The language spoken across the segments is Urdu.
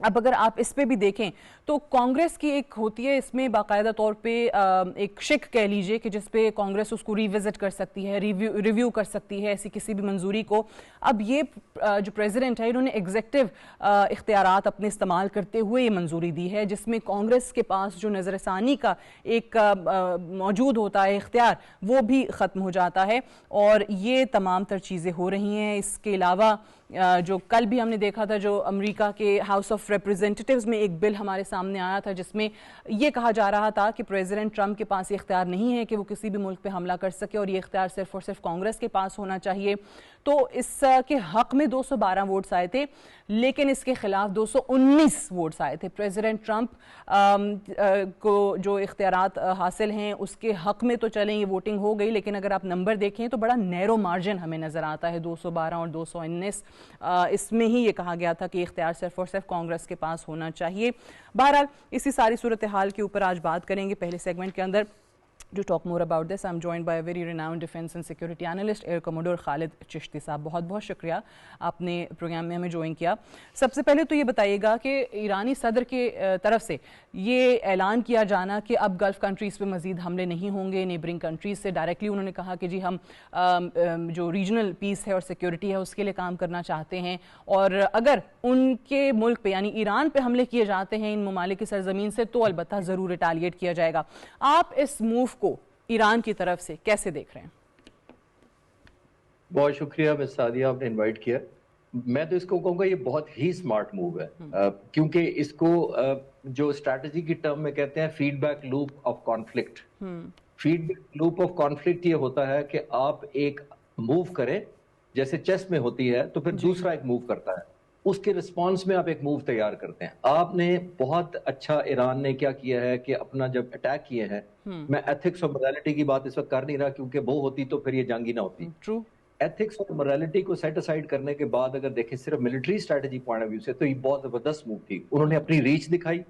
اب اگر آپ اس پہ بھی دیکھیں تو کانگریس کی ایک ہوتی ہے اس میں باقاعدہ طور پہ ایک شک کہہ لیجئے کہ جس پہ کانگریس اس کو ریوزٹ کر سکتی ہے، ریویو کر سکتی ہے ایسی کسی بھی منظوری کو. اب یہ جو پریزیڈنٹ ہے انہوں نے ایگزیکٹو اختیارات اپنے استعمال کرتے ہوئے یہ منظوری دی ہے، جس میں کانگریس کے پاس جو نظر ثانی کا ایک موجود ہوتا ہے اختیار وہ بھی ختم ہو جاتا ہے، اور یہ تمام تر چیزیں ہو رہی ہیں. اس کے علاوہ جو کل بھی ہم نے دیکھا تھا، جو امریکہ کے ہاؤس آف ریپریزنٹیٹیوز میں ایک بل ہمارے سامنے آیا تھا جس میں یہ کہا جا رہا تھا کہ پریزیڈنٹ ٹرمپ کے پاس یہ اختیار نہیں ہے کہ وہ کسی بھی ملک پہ حملہ کر سکے، اور یہ اختیار صرف اور صرف کانگریس کے پاس ہونا چاہیے. تو اس کے حق میں 212 ووٹس آئے تھے، لیکن اس کے خلاف 219 ووٹس آئے تھے. پریزیڈنٹ ٹرمپ کو جو اختیارات حاصل ہیں اس کے حق میں تو چلیں یہ ووٹنگ ہو گئی، لیکن اگر آپ نمبر دیکھیں تو بڑا نیرو مارجن ہمیں نظر آتا ہے، 212 اور 219. اس میں ہی یہ کہا گیا تھا کہ اختیار صرف اور صرف کانگریس کے پاس ہونا چاہیے. بہرحال اسی ساری صورتحال کے اوپر آج بات کریں گے پہلے سیگمنٹ کے اندر. To talk more about this, I'm joined by a very renowned defense and security analyst, Air Commodore Khalid Chishti صاحب. بہت بہت شکریہ آپ نے پروگرام میں ہمیں جوائن کیا. سب سے پہلے تو یہ بتائیے گا کہ ایرانی صدر کے طرف سے یہ اعلان کیا جانا کہ اب گلف کنٹریز پہ مزید حملے نہیں ہوں گے، نیبرنگ کنٹریز سے ڈائریکٹلی انہوں نے کہا کہ جی ہم جو ریجنل پیس ہے اور سیکیورٹی ہے اس کے لیے کام کرنا چاہتے ہیں، اور اگر ان کے ملک پہ یعنی ایران پہ حملے کیے جاتے ہیں ان ممالک کی سرزمین سے تو البتہ ضرور ریٹیلیٹ کیا جائے گا. آپ اس موو کو ایران کی طرف سے کیسے دیکھ رہے ہیں؟ بہت شکریہ مس سعدیہ، آپ نے انوائٹ کیا. میں تو اس کو کہوں گا یہ بہت ہی سمارٹ موو ہے، کیونکہ اس کو جو اسٹریٹجی کی ٹرم میں کہتے ہیں feedback loop of conflict. Feedback loop of conflict یہ ہوتا ہے کہ آپ ایک موو کریں جیسے چیس میں ہوتی ہے تو پھر دوسرا ایک موو کرتا ہے، اس کے رسپانس میں آپ ایک موو تیار کرتے ہیں. آپ نے بہت اچھا ایران نے کیا کیا ہے کہ اپنا جب اٹیک کیے ہیں، میں ایتھکس اور موریلٹی کی بات اس وقت کر نہیں رہا کیونکہ وہ ہوتی تو پھر یہ جنگ ہی نہ ہوتی. ایتھکس اور موریلٹی کو سیٹ اسائڈ کرنے کے بعد اگر دیکھیں صرف military strategy point of view سے تو یہ بہت زبردست موو تھی. انہوں نے اپنی ریچ دکھائی،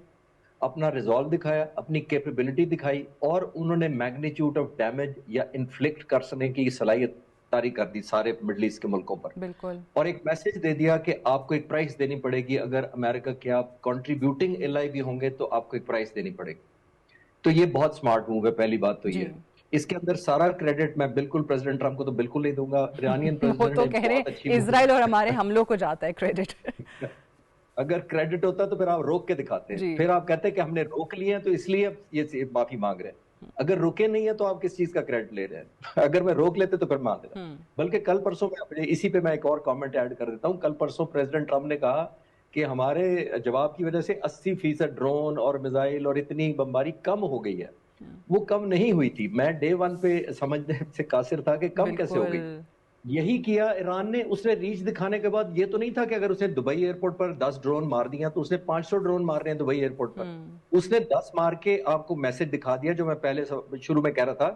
اپنا ریزالو دکھایا، اپنی کیپیبلٹی دکھائی، اور انہوں نے میگنیچیوڈ آف ڈیمیج یا انفلکٹ کر سکنے کی صلاحیت طاری کر دی سارے مڈل ایسٹ کے ملکوں پر. بالکل. اور ایک میسج دے دیا کہ آپ کو ایک پرائس دینی پڑے گی، اگر امریکہ کے آپ کنٹریبیوٹنگ ایلائی بھی ہوں گے تو آپ کو ایک پرائس دینی پڑے گی. تو یہ بہت سمارٹ موو ہے. پہلی بات تو یہ اس کے اندر سارا کریڈٹ میں بالکل پریزیڈنٹ ٹرمپ کو تو بالکل نہیں دوں گا. ایرانین پریزیڈنٹ وہ تو کہہ رہے اسرائیل اور ہمارے حملوں کو جاتا ہے کریڈٹ. اگر کریڈٹ ہوتا تو پھر آپ روک کے دکھاتے ہیں، پھر آپ کہتے ہیں کہ ہم نے روک لیے ہیں تو اس لیے یہ معافی مانگ رہے ہیں. اگر رکے نہیں ہے تو آپ کس چیز کا کریڈٹ لے رہے ہیں؟ اگر میں روک لیتے تو پھر مان دیتا. بلکہ کل پرسوں میں اسی پہ میں ایک اور کامنٹ ایڈ کر دیتا ہوں. کل پرسوں پریزیڈنٹ ٹرمپ نے کہا کہ ہمارے جواب کی وجہ سے 80% ڈرون اور میزائل اور اتنی بمباری کم ہو گئی ہے. وہ کم نہیں ہوئی تھی. میں ڈے ون پہ سمجھنے سے قاصر تھا کہ کم کیسے ہو گئی. یہی کیا ایران نے. اس نے ریچ دکھانے کے بعد یہ تو نہیں تھا کہ اگر اس نے دبئی ایئرپورٹ پر 10 ڈرون مار دیا تو اس نے 500 ڈرون مار رہے ہیں دبئی ایئرپورٹ پر. اس نے 10 مار کے آپ کو میسج دکھا دیا جو میں پہلے شروع میں کہہ رہا تھا.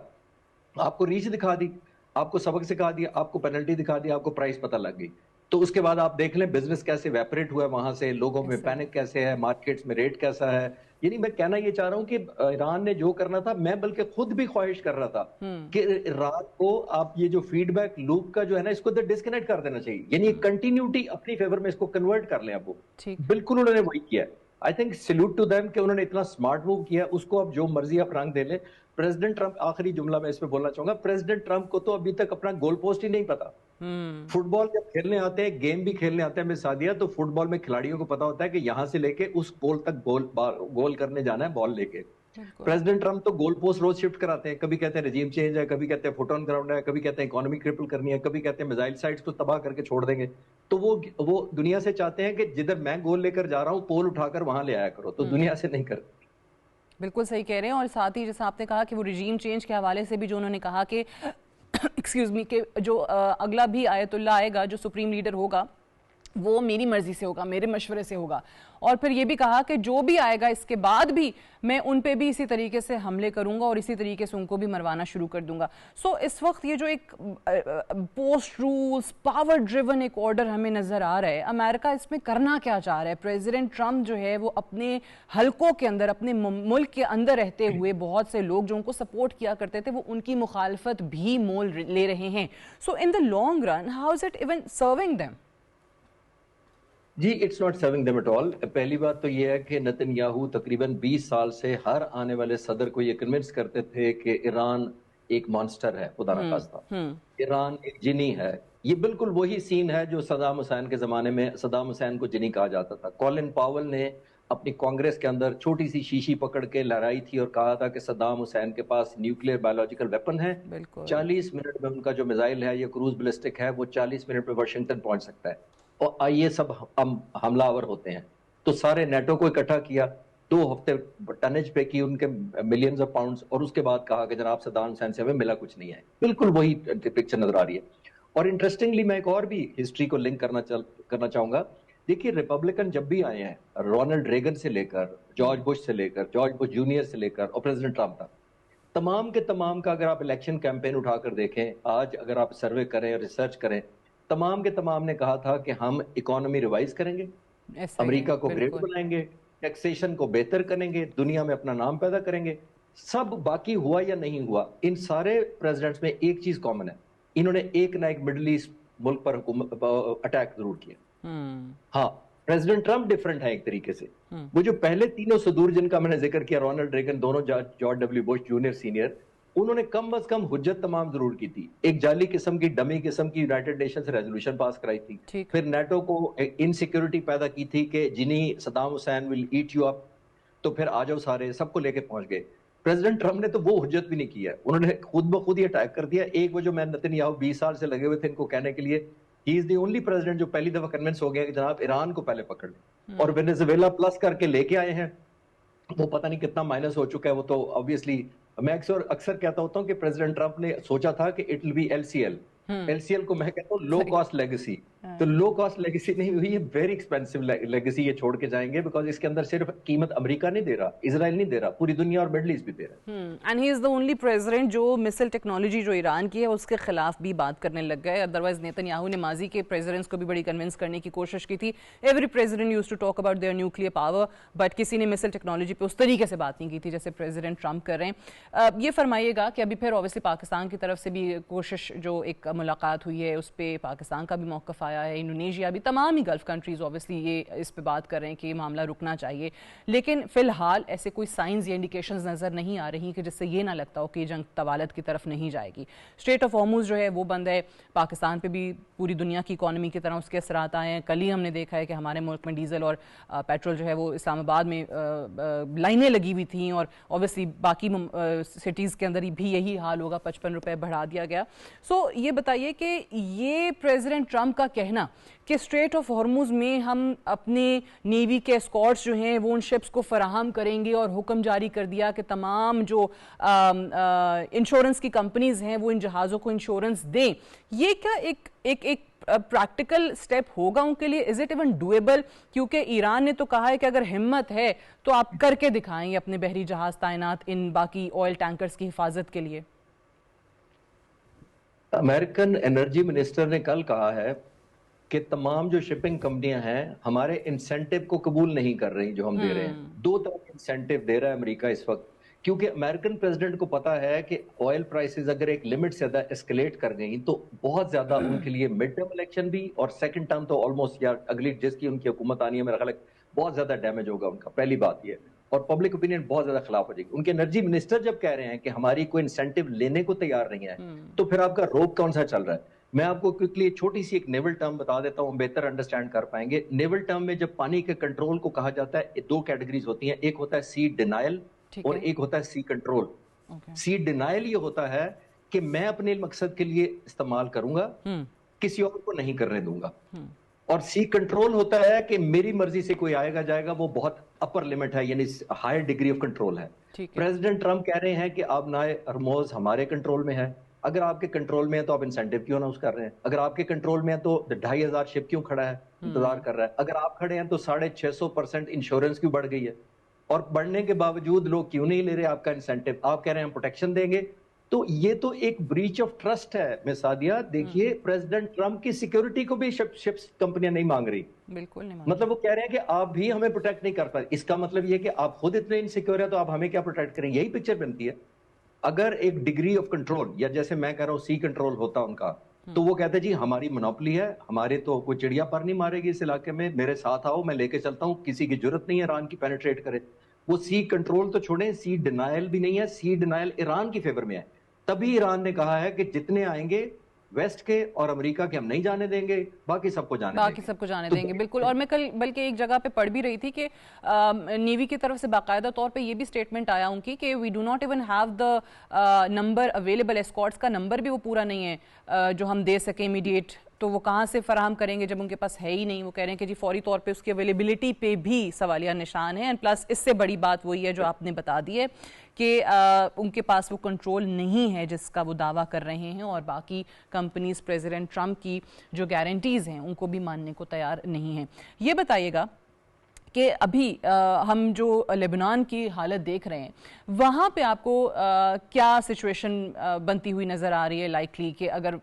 آپ کو ریچ دکھا دی، آپ کو سبق سکھا دیا، آپ کو پینلٹی دکھا دیا، آپ کو پرائس پتہ لگ گئی. تو اس کے بعد آپ دیکھ لیں بزنس کیسے ویپریٹ ہوا ہے وہاں سے، لوگوں میں پینک کیسے ہے، مارکیٹس میں ریٹ کیسا ہے. یعنی میں کہنا یہ چاہ رہا ہوں کہ ایران نے جو کرنا تھا، میں بلکہ خود بھی خواہش کر رہا تھا کہ رات کو آپ یہ جو فیڈ بیک لوپ کا جو ہے نا اس کو ڈسکنیکٹ کر دینا چاہیے. یعنی کنٹینیوٹی اپنی فیور میں اس کو کنورٹ کر لیں. آپ وہ بالکل انہوں نے وہی کیا ہے. I think salute to them کہ انہوں نے اتنا سمارٹ موو کیا. اس کو اب جو مرضی آپ رنگ دے لیں. پریزیڈنٹ ٹرمپ، آخری جملہ میں اس پہ بولنا چاہوں گا، پریزیڈنٹ ٹرمپ کو تو ابھی تک اپنا گول پوسٹ ہی نہیں پتا. فٹ بال جب کھیلنے آتے ہیں، گیم بھی کھیلنے آتے ہیں میں سعدیہ، تو فٹ بال میں کھلاڑیوں کو پتا ہوتا ہے کہ یہاں سے لے کے اس گول تک گول کرنے جانا ہے بال لے کے. پریزیڈنٹ ٹرمپ تو گول پوسٹ روز شفٹ کراتے ہیں. کبھی کہتے ہیں رجیم چینج ہے، کبھی کہتے ہیں فٹ آن گراؤنڈ ہے، کبھی کہتے ہیں اکانومی کرپل کرنی ہے، کبھی کہتے ہیں میزائل سائٹس کو تباہ کر کے چھوڑ دیں گے. تو وہ دنیا سے چاہتے ہیں کہ جدھر میں گول لے کر جا رہا ہوں پول اٹھا کر وہاں لے آیا کرو. تو دنیا سے نہیں کرتے. بالکل صحیح کہہ رہے ہیں. اور ساتھ ہی جیسا آپ نے کہا کہ وہ رجیم چینج کے حوالے سے بھی جو انہوں نے کہا کہ ایکسکیوز می کہ جو اگلا بھی آیت اللہ آئے گا، جو سپریم لیڈر ہوگا، وہ میری مرضی سے ہوگا، میرے مشورے سے ہوگا. اور پھر یہ بھی کہا کہ جو بھی آئے گا اس کے بعد بھی میں ان پہ بھی اسی طریقے سے حملے کروں گا اور اسی طریقے سے ان کو بھی مروانا شروع کر دوں گا. سو اس وقت یہ جو ایک پوسٹ رولز پاور ڈریون ایک آرڈر ہمیں نظر آ رہا ہے، امریکہ اس میں کرنا کیا چاہ رہا ہے؟ پریزیڈنٹ ٹرمپ جو ہے وہ اپنے حلقوں کے اندر، اپنے ملک کے اندر رہتے ہوئے بہت سے لوگ جو ان کو سپورٹ کیا کرتے تھے وہ ان کی مخالفت بھی مول لے رہے ہیں. So in the long run how is it even serving them? جی it's not serving them at all. پہلی بات تو یہ ہے کہ نتن یاہو تقریباً 20 سال سے ہر آنے والے صدر کو یہ کنونس کرتے تھے کہ ایران ایک مانسٹر ہے, خدا نخواستہ ایران ایک جنی ہے. یہ بالکل وہی سین ہے جو صدام حسین کے زمانے میں صدام حسین کو جنی کہا جاتا تھا. کولن پاول نے اپنی کانگریس کے اندر چھوٹی سی شیشی پکڑ کے لہرائی تھی اور کہا تھا کہ صدام حسین کے پاس نیوکلیئر بایولوجیکل ویپن ہے, 40 منٹ میں ان کا جو میزائل ہے یہ کروز بلسٹک ہے, وہ 40 منٹ میں واشنگٹن پہنچ سکتا ہے. اور آئیے سب حملہ آور ہوتے ہیں. تو سارے نیٹو کو اکٹھا کیا, 2 ہفتے ٹنیج پہ کی ان کے ملینز آف پاؤنڈز, اور اس کے بعد کہا کہ جناب صدام حسین سے ہمیں ملا کچھ نہیں ہے. بالکل وہی پکچر نظر آ رہی ہے. اور انٹرسٹنگلی میں ایک اور بھی ہسٹری کو لنک کرنا چاہوں گا. دیکھیے ریپبلکن جب بھی آئے ہیں, رونلڈ ریگن سے لے کر جارج بش سے لے کر جارج بش جونیئر سے لے کر اور پریزیڈنٹ ٹرمپ تک, تمام کے تمام کا اگر آپ الیکشن کیمپین اٹھا کر دیکھیں, آج اگر آپ سروے کریں اور ریسرچ کریں, تمام کے تمام نے کہا تھا کہ ہم اکانومی ریوائز کریں گے, امریکہ کو گریٹ بنائیں گے, ٹیکسیشن کو بہتر کریں گے, دنیا میں اپنا نام پیدا کریں گے. سب باقی ہوا یا نہیں ہوا, ان سارے پریزیڈنٹس میں ایک چیز کامن ہے, انہوں نے ایک نہ ایک مڈل ایسٹ ملک پر اٹیک ضرور کیا. ہاں پریزیڈنٹ ٹرمپ ڈیفرنٹ ہے ایک طریقے سے. وہ جو پہلے تینوں صدور جن کا میں نے ذکر کیا, رونلڈ ریگن, دونوں George W Bush junior senior, انہوں نے کم از کم حجت تمام ضرور کی تھی. ایک جعلی قسم کی ڈمی قسم کی یونائٹڈ نیشن سے ریزولوشن پاس کرائی تھی. پھر نیٹو کو انسیکیورٹی پیدا کی تھی کہ جنہیں Saddam Hussein will eat you up, تو پھر آ جاؤ سارے, سب کو لے کے پہنچ گئے. پریزیڈنٹ ٹرمپ نے تو وہ حجت بھی نہیں کی ہے, انہوں نے خود بخود ہی اٹیک کر دیا. ایک وہ جو میں نتن یاہو 20 سال سے لگے ہوئے تھے ان کو کہنے کے لیے, ہی از دی اونلی پریزیڈنٹ جو پہلی دفعہ کنونس ہو گیا کہ جناب ایران کو پہلے پکڑ لیں, اور وینیزویلا پلس کر کے لے کے آئے ہیں. وہ پتہ نہیں کتنا مائنس ہو چکا ہے, وہ تو آبویسلی میں اکثر کہتا ہوتا ہوں کہ پریزیڈنٹ ٹرمپ نے سوچا تھا کہ اٹ ول بی LCL کو میں کہتا ہوں لو کاسٹ لیگیسی, تو لو کاسٹ لیگیسی نہیں ہوئی, یہ ویری ایکسپینسو لیگیسی یہ چھوڑ کے جائیں گے, بیکاز اس کے اندر صرف قیمت امریکہ نہیں دے رہا, اسرائیل نہیں دے رہا, پوری دنیا اور مڈل ایسٹ بھی دے رہا ہے. And he is the only president جو مسل ٹیکنالوجی جو ایران کی ہے اس کے خلاف بھی بات کرنے لگ گئے. ادروائز نیتن یاہو نے ماضی کے پریزیڈنٹس کو بھی بڑی کنونس کرنے کی کوشش کی تھی. Every president used to talk about their nuclear power, but کسی نے مسل ٹیکنالوجی پہ اس طریقے سے بات نہیں کی تھی جیسے پریزیڈنٹ ٹرمپ کر رہے ہیں. یہ فرمائیے گا کہ ابھی پھر اوبیسلی پاکستان کی طرف سے بھی کوشش, جو ایک ملاقات ہوئی ہے اس پہ پاکستان کا بھی موقف آیا ہے, انڈونیشیا بھی, تمام ہی گلف کنٹریز اوبیسلی یہ اس پہ بات کر رہے ہیں کہ یہ معاملہ رکنا چاہیے. لیکن فی الحال ایسے کوئی سائنز یا انڈیکیشنز نظر نہیں آ رہی کہ جس سے یہ نہ لگتا ہو کہ یہ جنگ طوالت کی طرف نہیں جائے گی. اسٹریٹ آف ہارموز جو ہے وہ بند ہے, پاکستان پہ بھی پوری دنیا کی اکانومی کی طرح اس کے اثرات آئے ہیں. کل ہی ہم نے دیکھا ہے کہ ہمارے ملک میں ڈیزل اور پیٹرول جو ہے وہ اسلام آباد میں لائنیں لگی ہوئی تھیں, اور اوبیسلی باقی سٹیز کے اندر بھی یہی حال ہوگا, 55 روپے بڑھا دیا گیا. سو یہ بتائیے کہ یہ پریزیڈنٹ ٹرمپ کا کہنا کہ اسٹریٹ آف ہارموز میں ہم اپنے نیوی کے اسکارٹس جو ہیں وہ ان شپس کو فراہم کریں گے, اور حکم جاری کر دیا کہ تمام جو انشورنس کی کمپنیز ہیں وہ ان جہازوں کو انشورنس دیں, یہ کیا ایک پریکٹیکل سٹیپ ہوگا ان کے لیے؟ از اٹ ایون ڈویبل؟ کیونکہ ایران نے تو کہا ہے کہ اگر ہمت ہے تو آپ کر کے دکھائیں اپنے بحری جہاز تعینات ان باقی آئل ٹینکرز کی حفاظت کے لیے. امریکن انرجی منسٹر نے کل کہا ہے کہ تمام جو شپنگ کمپنیاں ہیں ہمارے انسینٹیو کو قبول نہیں کر رہی جو ہم دے رہے ہیں. 2 طرح کے انسینٹیو دے رہا ہے امریکہ اس وقت, کیونکہ امریکن پریزیڈنٹ کو پتا ہے کہ آئل پرائسز اگر ایک لمٹ سے زیادہ اسکلیٹ کر گئیں تو بہت زیادہ ان کے لیے مڈ ٹرم الیکشن بھی اور سیکنڈ ٹرم تو آلموسٹ, یا اگلی جس کی ان کی حکومت آنی ہے میرا خیال بہت زیادہ ڈیمیج ہوگا ان کا. پہلی بات یہ, اور پبلک اوپینین بہت زیادہ خلاف ہو جائے گی. ان کے انرجی منسٹر جب کہہ رہے ہیں کہ ہماری کوئی انسینٹیو لینے کو تیار نہیں ہے, تو پھر آپ کا روپ کون سا چل رہا ہے؟ میں آپ کو کوئکلی چھوٹی سی ایک نیول ٹرم بتا دیتا ہوں, بہتر انڈرسٹینڈ کر پائیں گے. نیول ٹرم میں جب پانی کے کنٹرول کو کہا جاتا ہے 2 کیٹیگریز ہوتی ہیں, ایک ہوتا ہے سی ڈینائل اور ایک ہوتا ہے سی کنٹرول. سی ڈینائل یہ ہوتا ہے کہ میں اپنے مقصد کے لیے استعمال کروں گا, کسی اور کو نہیں کرنے دوں گا. اور سی کنٹرول ہوتا ہے کہ میری مرضی سے کوئی آئے گا جائے گا, وہ بہت اپر لمٹ ہے, یعنی ہائر ڈگری آف کنٹرول ہے. پریزیڈنٹ ٹرمپ کہہ رہے ہیں کہ اب نائے ہرموز ہمارے کنٹرول میں ہے. اگر آپ کے کنٹرول میں ہے تو آپ انسینٹیو کیوں نہ اس کر رہے ہیں؟ اگر آپ کے کنٹرول میں ہے تو 2500 شپ کیوں کھڑا ہے, انتظار کر رہا ہے؟ اگر آپ کھڑے ہیں تو 650% انشورنس کیوں بڑھ گئی ہے, اور بڑھنے کے باوجود لوگ کیوں نہیں لے رہے آپ کا انسینٹیو؟ آپ کہہ رہے ہیں ہم پروٹیکشن دیں گے. تو یہ تو ایک بریچ آف ٹرسٹ ہے. میں سادیہ دیکھیے, پریزیڈنٹ ٹرمپ کی سیکیورٹی کو بھی شپس کمپنیاں نہیں مانگ رہی, بالکل نہیں. مطلب وہ کہہ رہے ہیں کہ آپ بھی ہمیں پروٹیکٹ نہیں کر پائے. اس کا مطلب یہ کہ آپ خود اتنے انسیکیور ہیں تو آپ ہمیں کیا پروٹیکٹ کریں؟ یہی پکچر بنتی ہے. اگر ایک ڈگری آف کنٹرول, یا جیسے میں کہہ رہا ہوں سی کنٹرول ہوتا ان کا, تو وہ کہتے ہیں جی ہماری منوپلی ہے, ہمارے تو کوئی چڑیا پر نہیں مارے گی اس علاقے میں, میرے ساتھ آؤ میں لے کے چلتا ہوں, کسی کی ضرورت نہیں ہے ایران کی پینیٹریٹ کرے. وہ سی کنٹرول تو چھوڑیں, سی ڈینائل بھی نہیں ہے, سی ڈینائل ایران کی فیور میں ہے. تبھی ایران نے کہا ہے کہ جتنے آئیں گے ویسٹ کے اور امریکہ کے ہم نہیں جانے دیں گے, باقی سب کو جانے دیں گے. بالکل. اور میں کل بلکہ ایک جگہ پہ پڑھ بھی رہی تھی کہ نیوی کی طرف سے باقاعدہ طور پہ یہ بھی سٹیٹمنٹ آیا ان کی کہ we do not even have the number available, squads کا نمبر بھی وہ پورا نہیں ہے جو ہم دے سکیں امیڈیٹ. تو وہ کہاں سے فراہم کریں گے جب ان کے پاس ہے ہی نہیں. وہ کہہ رہے ہیں کہ جی فوری طور پہ اس کی اویلیبلٹی پہ بھی سوالیہ نشان ہے. اینڈ پلس اس سے بڑی بات وہی ہے جو آپ نے بتا دی ہے کہ ان کے پاس وہ کنٹرول نہیں ہے جس کا وہ دعویٰ کر رہے ہیں, اور باقی کمپنیز پریزیڈنٹ ٹرمپ کی جو گارنٹیز ہیں ان کو بھی ماننے کو تیار نہیں ہیں. یہ بتائیے گا کہ ابھی ہم جو لبنان کی حالت دیکھ رہے ہیں وہاں پہ آپ کو کیا سچویشن بنتی ہوئی نظر آ رہی ہے لائکلی, کہ اگر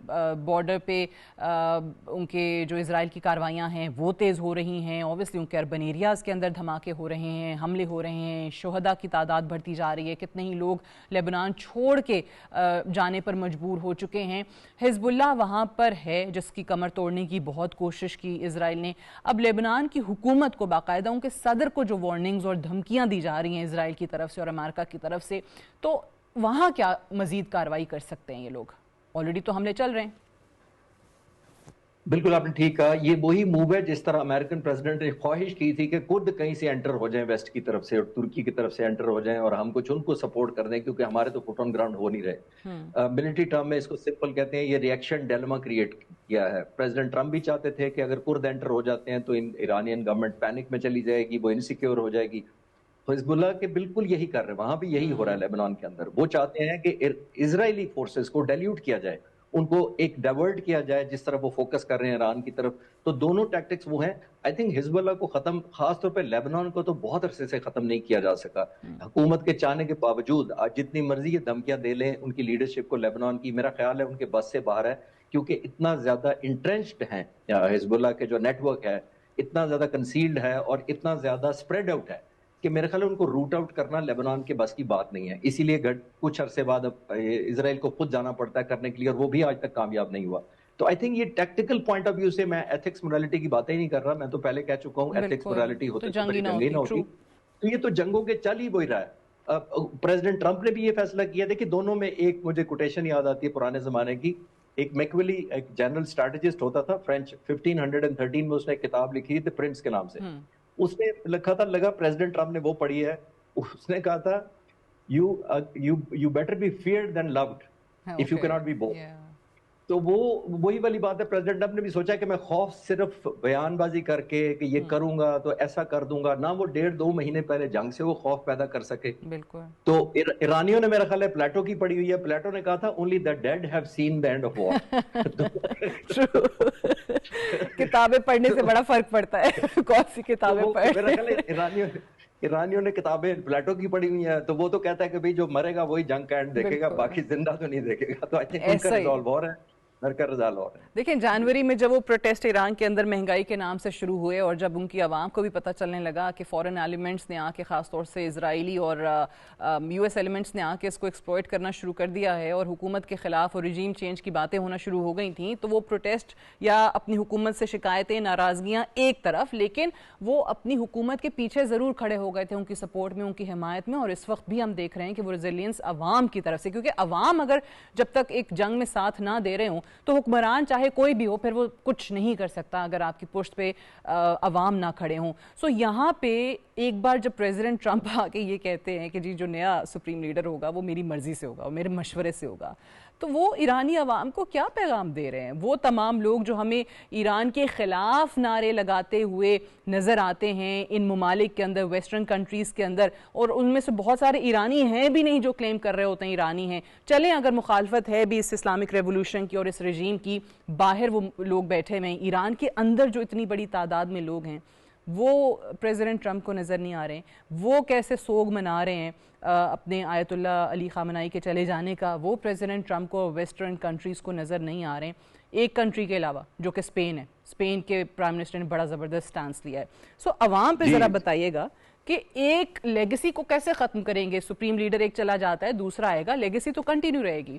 بارڈر پہ ان کے جو اسرائیل کی کارروائیاں ہیں وہ تیز ہو رہی ہیں, اوبویسلی ان کے اربن ایریاز کے اندر دھماکے ہو رہے ہیں, حملے ہو رہے ہیں, شہداء کی تعداد بڑھتی جا رہی ہے, کتنے ہی لوگ لبنان چھوڑ کے جانے پر مجبور ہو چکے ہیں. حزب اللہ وہاں پر ہے جس کی کمر توڑنے کی بہت کوشش کی اسرائیل نے. اب لبنان کی حکومت کو باقاعدہ کہ صدر کو جو وارننگز اور دھمکیاں دی جا رہی ہیں اسرائیل کی طرف سے اور امریکہ کی طرف سے, تو وہاں کیا مزید کارروائی کر سکتے ہیں یہ لوگ؟ آلریڈی تو حملے چل رہے ہیں. بالکل آپ نے ٹھیک کہا, یہ وہی موو ہے جس طرح امریکن پریزیڈنٹ نے خواہش کی تھی کہ خود کہیں سے انٹر ہو جائیں ویسٹ کی طرف سے اور ترکی کی طرف سے انٹر ہو جائیں اور ہم کچھ ان کو سپورٹ کر دیں, کیونکہ ہمارے تو فٹ آن گراؤنڈ ہو نہیں رہے. ملٹری ٹرم میں اس کو سمپل کہتے ہیں, یہ ریئیکشن ڈیلما کریٹ کیا ہے. پریزیڈنٹ ٹرمپ بھی چاہتے تھے کہ اگر کرد انٹر ہو جاتے ہیں تو ایرانین گورنمنٹ پینک میں چلی جائے گی, وہ انسیکیور ہو جائے گی. حزب اللہ کے بالکل یہی کر رہے ہیں, وہاں بھی یہی ہو رہا ہے لیبنان کے اندر. وہ چاہتے ہیں کہ اسرائیلی فورسز کو ڈیلیوٹ کیا جائے, ان کو ایک ڈائیورٹ کیا جائے جس طرح وہ فوکس کر رہے ہیں ایران کی طرف. تو دونوں ٹیکٹکس وہ ہیں. آئی تھنک حزب اللہ کو ختم, خاص طور پہ لیبنان کو تو بہت عرصے سے ختم نہیں کیا جا سکا. حکومت کے چاہنے کے باوجود آج جتنی مرضی یہ دھمکیاں دے لیں ان کی لیڈرشپ کو لیبنان کی, میرا خیال ہے ان کے بس سے باہر ہے, کیونکہ اتنا زیادہ انٹرنچڈ ہیں حزب اللہ کے جو نیٹ ورک ہے, اتنا زیادہ کنسیلڈ ہے اور اتنا زیادہ اسپریڈ آؤٹ ہے کہ میرے خیال ہے ان کو روٹ آؤٹ کرنا لیبنان کے بس کی بات نہیں ہے. اسی لیے کچھ عرصے بعد اب اسرائیل کو خود جانا پڑتا ہے کرنے کے لیے, اور وہ بھی آج تک کامیاب نہیں ہوا. تو آئی تھنک یہ ٹیکٹیکل پوائنٹ آف ویو سے, میں ایتھکس مورالٹی کی باتیں نہیں کر رہا, میں تو پہلے کہہ چکا ہوں ایتھکس مورالٹی ہوتے تو جنگی نہ ہوتی. تو یہ تو جنگوں کے چل ہی وہی رہا ہے. پریزیڈنٹ ٹرمپ نے بھی یہ فیصلہ کیا تھا کہ دونوں میں ایک, مجھے کوٹیشن یاد آتی ہے پرانے زمانے کی, ایک میکویلی ایک جنرل اسٹریٹجسٹ ہوتا تھا فرینچ, 1513 میں اس نے ایک کتاب لکھی تھی پرنس کے نام سے. اس نے لکھا تھا, لگا پریزیڈنٹ ٹرمپ نے وہ پڑھی ہے, اس نے کہا تھا you better be feared than loved if you cannot be both. تو وہ وہی والی بات ہے. پریزیڈنٹ ٹرمپ نے بھی سوچا کہ میں خوف صرف بیان بازی کر کے کہ یہ کروں گا تو ایسا کر دوں گا, نہ وہ 1.5-2 مہینے پہلے جنگ سے وہ خوف پیدا کر سکے. تو ایرانیوں نے میرا خیال ہے پلیٹو کی پڑھی ہوئی ہے, پلیٹو نے کہا تھا only the dead have seen the end of war. کتابیں پڑھنے سے بڑا فرق پڑتا ہے, کون سی کتابیں پڑھیں. ایرانیوں نے کتابیں پلیٹو کی پڑھی ہوئی ہیں, تو وہ تو کہتا ہے کہ بھئی جو مرے گا وہی جنگ کا اینڈ دیکھے گا, باقی زندہ تو نہیں دیکھے گا. تو آئی تھنک ان کا ریزالو ہو رہا ہے. دیکھیں جنوری میں جب وہ پروٹیسٹ ایران کے اندر مہنگائی کے نام سے شروع ہوئے اور جب ان کی عوام کو بھی پتہ چلنے لگا کہ فورن ایلیمنٹس نے آ کے, خاص طور سے اسرائیلی اور یو ایس ایلیمنٹس نے آ کے اس کو ایکسپلوئٹ کرنا شروع کر دیا ہے اور حکومت کے خلاف اور ریجیم چینج کی باتیں ہونا شروع ہو گئی تھیں, تو وہ پروٹیسٹ یا اپنی حکومت سے شکایتیں, ناراضگیاں ایک طرف, لیکن وہ اپنی حکومت کے پیچھے ضرور کھڑے ہو گئے تھے ان کی سپورٹ میں, ان کی حمایت میں. اور اس وقت بھی ہم دیکھ رہے ہیں کہ وہ ریزیلینس عوام کی طرف سے, کیونکہ عوام اگر جب تک ایک جنگ میں ساتھ نہ دے رہے ہوں تو حکمران چاہے کوئی بھی ہو پھر وہ کچھ نہیں کر سکتا اگر آپ کی پشت پہ عوام نہ کھڑے ہوں. سو یہاں پہ ایک بار جب پریزیڈنٹ ٹرمپ آ کے یہ کہتے ہیں کہ جی جو نیا سپریم لیڈر ہوگا وہ میری مرضی سے ہوگا, وہ میرے مشورے سے ہوگا, تو وہ ایرانی عوام کو کیا پیغام دے رہے ہیں؟ وہ تمام لوگ جو ہمیں ایران کے خلاف نعرے لگاتے ہوئے نظر آتے ہیں ان ممالک کے اندر, ویسٹرن کنٹریز کے اندر, اور ان میں سے بہت سارے ایرانی ہیں بھی نہیں جو کلیم کر رہے ہوتے ہیں ایرانی ہیں. چلیں اگر مخالفت ہے بھی اس اسلامک ریولوشن کی اور اس رجیم کی, باہر وہ لوگ بیٹھے ہوئے ہیں, ایران کے اندر جو اتنی بڑی تعداد میں لوگ ہیں وہ پریزیڈنٹ ٹرمپ کو نظر نہیں آ رہے ہیں. وہ کیسے سوگ منا رہے ہیں اپنے آیت اللہ علی خامنائی کے چلے جانے کا, وہ پریزیڈنٹ ٹرمپ کو ویسٹرن کنٹریز کو نظر نہیں آ رہے ہیں, ایک کنٹری کے علاوہ جو کہ اسپین ہے. اسپین کے پرائم منسٹر نے بڑا زبردست سٹانس لیا ہے. سو عوام پہ ذرا بتائیے گا کہ ایک لیگیسی کو کیسے ختم کریں گے؟ سپریم لیڈر ایک چلا جاتا ہے, دوسرا آئے گا, لیگیسی تو کنٹینیو رہے گی.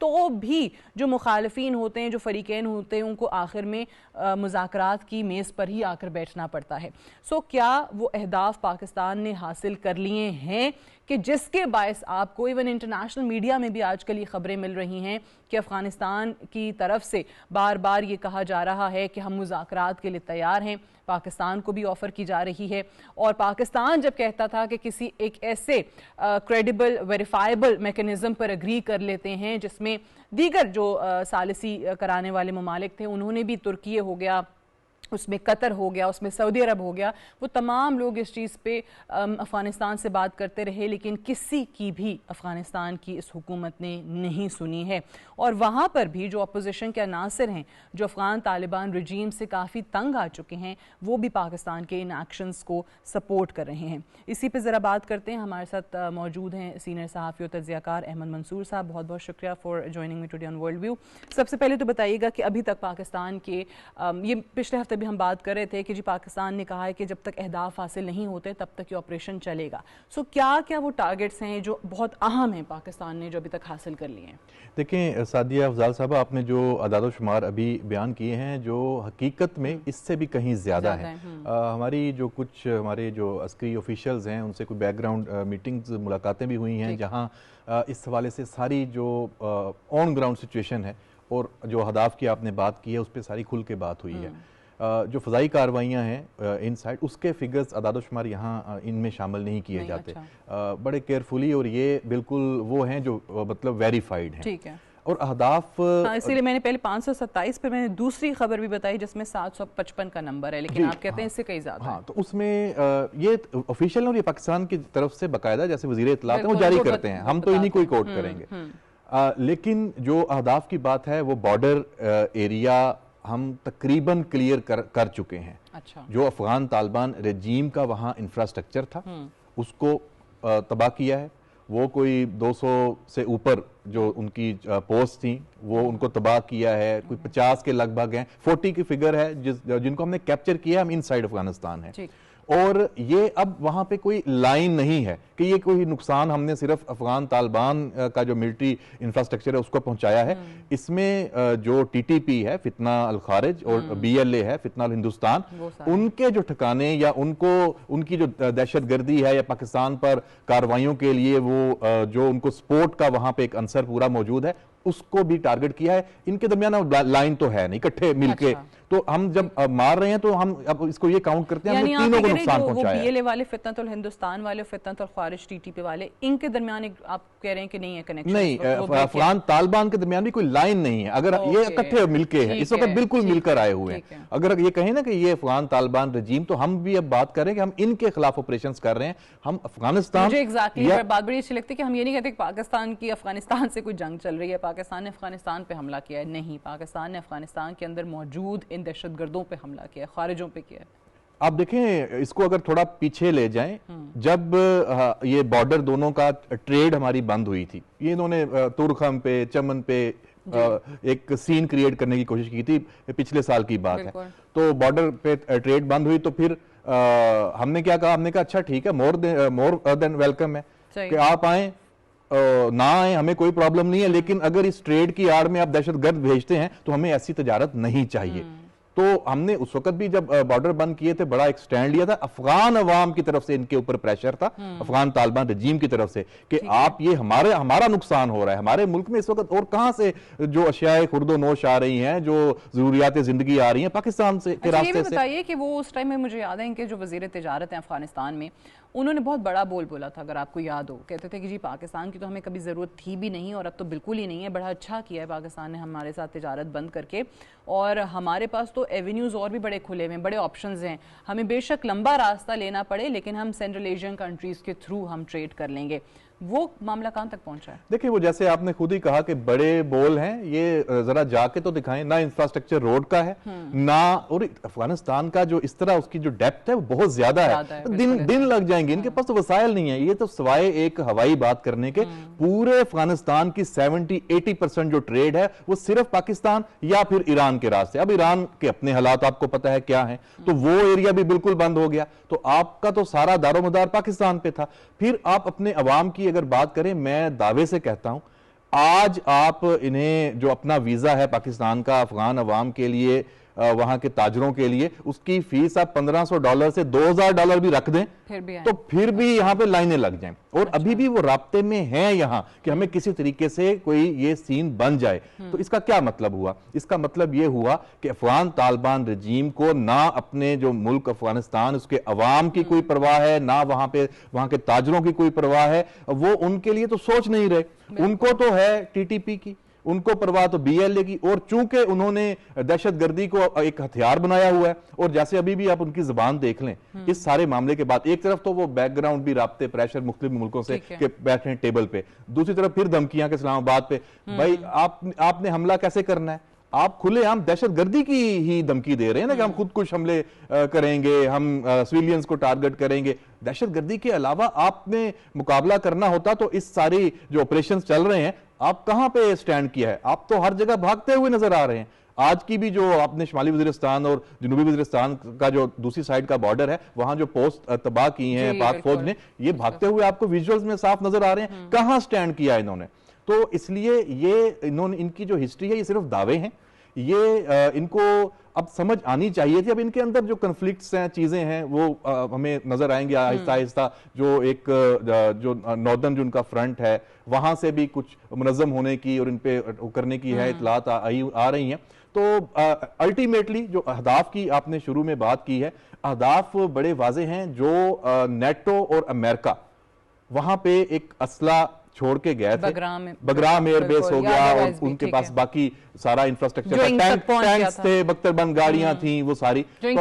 تو بھی جو مخالفین ہوتے ہیں, جو فریقین ہوتے ہیں, ان کو آخر میں مذاکرات کی میز پر ہی آ کر بیٹھنا پڑتا ہے. سو کیا وہ اہداف پاکستان نے حاصل کر لیے ہیں کہ جس کے باعث آپ کو ایون انٹرنیشنل میڈیا میں بھی آج کل یہ خبریں مل رہی ہیں کہ افغانستان کی طرف سے بار بار یہ کہا جا رہا ہے کہ ہم مذاکرات کے لیے تیار ہیں, پاکستان کو بھی آفر کی جا رہی ہے, اور پاکستان جب کہتا تھا کہ کسی ایک ایسے کریڈیبل ویریفائبل میکنزم پر اگری کر لیتے ہیں جس میں دیگر جو ثالثی کرانے والے ممالک تھے, انہوں نے بھی ترکی ہو گیا, اس میں قطر ہو گیا, اس میں سعودی عرب ہو گیا, وہ تمام لوگ اس چیز پہ افغانستان سے بات کرتے رہے, لیکن کسی کی بھی افغانستان کی اس حکومت نے نہیں سنی ہے. اور وہاں پر بھی جو اپوزیشن کے عناصر ہیں, جو افغان طالبان رجیم سے کافی تنگ آ چکے ہیں, وہ بھی پاکستان کے ان ایکشنز کو سپورٹ کر رہے ہیں. اسی پہ ذرا بات کرتے ہیں. ہمارے ساتھ موجود ہیں سینئر صحافی و تجزیہ کار احمد منصور صاحب. بہت بہت شکریہ for joining me today on World View. سب سے پہلے تو بتائیے گا کہ ابھی تک پاکستان کے یہ پچھلے ہفتے بھی ہم بات کر رہے تھے کہ جی پاکستان نے کہا ہے کہ جب تک اہداف حاصل نہیں ہوتے تب تک یہ آپریشن چلے گا. سو کیا وہ ٹارگٹس ہیں جو بہت اہم ہیں پاکستان نے جو ابھی تک حاصل کر لیے ہیں؟ دیکھیں سعدیہ افضال صاحبہ, آپ نے جو اعداد و شمار ابھی بیان کیے ہیں جو حقیقت میں اس سے بھی کہیں زیادہ ہیں. ہماری جو کچھ ہمارے جو عسکری آفیشلز ہیں ان سے کوئی بیک گراؤنڈ میٹنگز ملاقاتیں بھی ہوئی ہیں جہاں اس حوالے سے ساری جو آن گراؤنڈ سچویشن ہے اور جو اہداف کی آپ نے بات کی ہے اس پہ ساری کھل کے بات ہوئی ہے. جو فضائی کارروائیاں ہیں ان سائڈ, اس کے فگرز اعداد و شمار یہاں ان میں شامل نہیں کیے جاتے بڑے کیئرفلی, اور یہ بالکل وہ ہیں جو مطلب ویریفائیڈ ہیں. ٹھیک ہے. اور اہداف اسی لیے میں نے پہلے 527 پہ میں نے دوسری خبر بھی بتائی جس میں 755 کا نمبر ہے, لیکن آپ کہتے ہیں اس سے کئی زیادہ. ہاں, تو اس میں یہ آفیشیل اور یہ پاکستان کی طرف سے باقاعدہ جیسے وزیر اطلاعات ہیں وہ جاری کرتے ہیں, ہم تو انہی کوئی کوٹ کریں گے. لیکن جو اہداف کی بات ہے وہ بارڈر ایریا ہم تقریباً کلیئر کر چکے ہیں. جو افغان طالبان رجیم کا وہاں انفراسٹرکچر تھا اس کو تباہ کیا ہے. وہ کوئی 200 سے اوپر جو ان کی پوسٹ تھیں وہ ان کو تباہ کیا ہے. کوئی 50 کے لگ بھگ ہیں, 40 کی فگر ہے جن کو ہم نے کیپچر کیا, ہم ان سائڈ افغانستان ہے. اور یہ اب وہاں پہ کوئی لائن نہیں ہے کہ یہ کوئی نقصان ہم نے صرف افغان طالبان کا جو ملٹری انفراسٹرکچر ہے اس کو پہنچایا ہے. اس میں جو ٹی ٹی پی ہے فتنہ الخارج اور بی ایل اے ہے فتنہ الہندوستان, ان کے جو ٹھکانے یا ان کی جو دہشت گردی ہے یا پاکستان پر کارروائیوں کے لیے وہ جو ان کو سپورٹ کا وہاں پہ ایک عنصر پورا موجود ہے اس کو بھی ٹارگٹ کیا ہے. ان کے درمیان لائن تو ہے نہیں اکٹھے مل کے, تو ہم جب مار رہے ہیں تو ہم اب اس کو یہ کاؤنٹ کرتے ہیں ہم نے تینوں کو نقصان پہنچایا ہے. وہ بی ایل اے والے فتنۃ الہندوستان والے, فتنۃ الخارج ٹی ٹی پی والے, ان کے درمیان آپ کہہ رہے ہیں کہ نہیں ہے کنیکشن؟ نہیں, افغان طالبان کے درمیان بھی کوئی لائن نہیں ہے. اگر یہ اکٹھے مل کے ہیں اس وقت بالکل مل کر آئے ہوئے ہیں. اگر یہ کہیں نا کہ یہ افغان طالبان رجیم, تو ہم بھی اب بات کریں کہ ہم ان کے خلاف آپریشنز کر رہے ہیں. ہم افغانستان, مجھے ایگزیکٹلی بات بڑی اچھی لگتی ہے کہ ہم یہ نہیں کہتے کہ پاکستان کی افغانستان سے کوئی جنگ چل رہی ہے, پاکستان نے افغانستان پہ حملہ کیا ہے. نہیں, پاکستان نے افغانستان کے اندر موجود ان دہشت گردوں پہ حملہ کیا ہے, خارجوں پہ کیا ہے. آپ دیکھیں اس کو اگر تھوڑا پیچھے لے جائیں, جب یہ بارڈر دونوں کا ٹریڈ ہماری بند ہوئی تھی, یہ انہوں نے ترخم پہ چمن پہ ایک سین کریٹ کرنے کی کوشش کی تھی, پچھلے سال کی بات ہے. تو بارڈر پہ ٹریڈ بند ہوئی تو پھر ہم نے کیا کہا, ہم نے کہا اچھا ٹھیک ہے, مور دین ویلکم ہے کہ آپ آئیں نہ آئیں, ہمیں کوئی پرابلم نہیں ہے, لیکن اگر اس ٹریڈ کی آڑ میں آپ دہشت گرد بھیجتے ہیں تو ہمیں ایسی تجارت نہیں چاہیے. تو ہم نے اس وقت بھی جب بارڈر بند کیے تھے بڑا ایک سٹینڈ لیا تھا. افغان عوام کی طرف سے ان کے اوپر پریشر تھا, افغان طالبان رجیم کی طرف سے, کہ آپ یہ ہمارا نقصان ہو رہا ہے. ہمارے ملک میں اس وقت اور کہاں سے جو اشیاء خرد و نوش آ رہی ہیں, جو ضروریات زندگی آ رہی ہیں, پاکستان سے کے راستے سے. یہ بھی بتائیے کہ وہ اس ٹائم میں مجھے یاد ہے کہ جو وزیر تجارت ہیں افغانستان میں, انہوں نے بہت بڑا بول بولا تھا, اگر آپ کو یاد ہو, کہتے تھے کہ جی پاکستان کی تو ہمیں کبھی ضرورت تھی بھی نہیں اور اب تو بالکل ہی نہیں ہے. بڑا اچھا کیا ہے پاکستان نے ہمارے ساتھ تجارت بند کر کے, اور ہمارے پاس تو ایونیوز اور بھی بڑے کھلے ہوئے ہیں, بڑے آپشنز ہیں. ہمیں بے شک لمبا راستہ لینا پڑے لیکن ہم سینٹرل ایشین کنٹریز کے تھرو ہم ٹریڈ کر لیں گے. وہ معاملہ کہاں تک پہنچا ہے؟ دیکھیں وہ جیسے آپ نے خود ہی کہا کہ بڑے بول ہیں, یہ ذرا جا کے تو دکھائیں. نہ انفراسٹرکچر روڈ کا ہے, نہ, اور افغانستان کا جو اس طرح اس کی جو ڈیپتھ ہے وہ بہت زیادہ ہے. دن لگ جائیں گے, ان کے پاس تو وسائل نہیں ہے. یہ تو سوائے ایک ہوائی بات کرنے کے پورے افغانستان کی 70-80% جو ٹریڈ ہے وہ صرف پاکستان یا پھر ایران کے راستے. اب ایران کے اپنے حالات آپ کو پتہ ہے کیا ہیں, تو وہ ایریا بھی بالکل بند ہو گیا. تو آپ کا تو سارا دار و مدار پاکستان پہ تھا. پھر آپ اپنے عوام کی اگر بات کریں, میں دعوے سے کہتا ہوں آج آپ انہیں جو اپنا ویزا ہے پاکستان کا افغان عوام کے لیے وہاں کے تاجروں کے لیے اس کی فیس آپ $1500 سے $2000 بھی رکھ دیں تو پھر بھی یہاں پہ لائنیں لگ جائیں اور ابھی بھی وہ رابطے میں ہیں یہاں کہ ہمیں کسی طریقے سے کوئی یہ سین بن جائے. تو اس کا کیا مطلب ہوا؟ اس کا مطلب یہ ہوا کہ افغان طالبان رجیم کو نہ اپنے جو ملک افغانستان اس کے عوام کی کوئی پرواہ ہے، نہ وہاں کے تاجروں کی کوئی پرواہ ہے. وہ ان کے لیے تو سوچ نہیں رہے، ان کو تو ہے ٹی ٹی پی کی، ان کو پرواہ تو بی ایل اے کی. اور چونکہ انہوں نے دہشت گردی کو ایک ہتھیار بنایا ہوا ہے اور جیسے ابھی بھی آپ ان کی زبان دیکھ لیں اس سارے معاملے کے بعد، ایک طرف تو وہ بیک گراؤنڈ بھی رابطے پریشر مختلف ملکوں سے کہ بیٹھیں ٹیبل پہ، دوسری طرف پھر دھمکیاں کہ اسلام آباد پہ بھائی آپ نے حملہ کیسے کرنا ہے؟ آپ کھلے عام دہشت گردی کی ہی دھمکی دے رہے ہیں نا کہ ہم خود کش حملے کریں گے، ہم سویلینز کو ٹارگٹ کریں گے. دہشت گردی کے علاوہ آپ نے مقابلہ کرنا ہوتا تو اس ساری جو آپریشنز چل رہے ہیں آپ کہاں پہ سٹینڈ کیا ہے؟ آپ تو ہر جگہ بھاگتے ہوئے نظر آ رہے ہیں. آج کی بھی جو آپ نے شمالی وزیرستان اور جنوبی وزیرستان کا جو دوسری سائیڈ کا بارڈر ہے وہاں جو پوسٹ تباہ کی ہیں پاک فوج نے، یہ بھاگتے ہوئے آپ کو ویژولز میں صاف نظر آ رہے ہیں. کہاں سٹینڈ کیا انہوں نے؟ تو اس لیے ان کی جو ہسٹری ہے یہ صرف دعوے ہیں. یہ ان کو اب سمجھ آنی چاہیے تھی. اب ان کے اندر جو کنفلکٹس ہیں، چیزیں ہیں، وہ ہمیں نظر آئیں گے آہستہ آہستہ. جو ایک جو ناردرن جو ان کا فرنٹ ہے وہاں سے بھی کچھ منظم ہونے کی اور ان پہ کرنے کی ہے اطلاعات آ رہی ہیں. تو الٹیمیٹلی جو اہداف کی آپ نے شروع میں بات کی ہے، اہداف بڑے واضح ہیں. جو نیٹو اور امریکہ وہاں پہ ایک اسلحہ چھوڑ کے گئے تھے، بگرام ایئر بیس ہو گیا اور ان کے پاس باقی سارا انفراسٹرکچر، ٹینکس تھے، بختر بند گاڑیاں تھیں، وہ ساری جو ان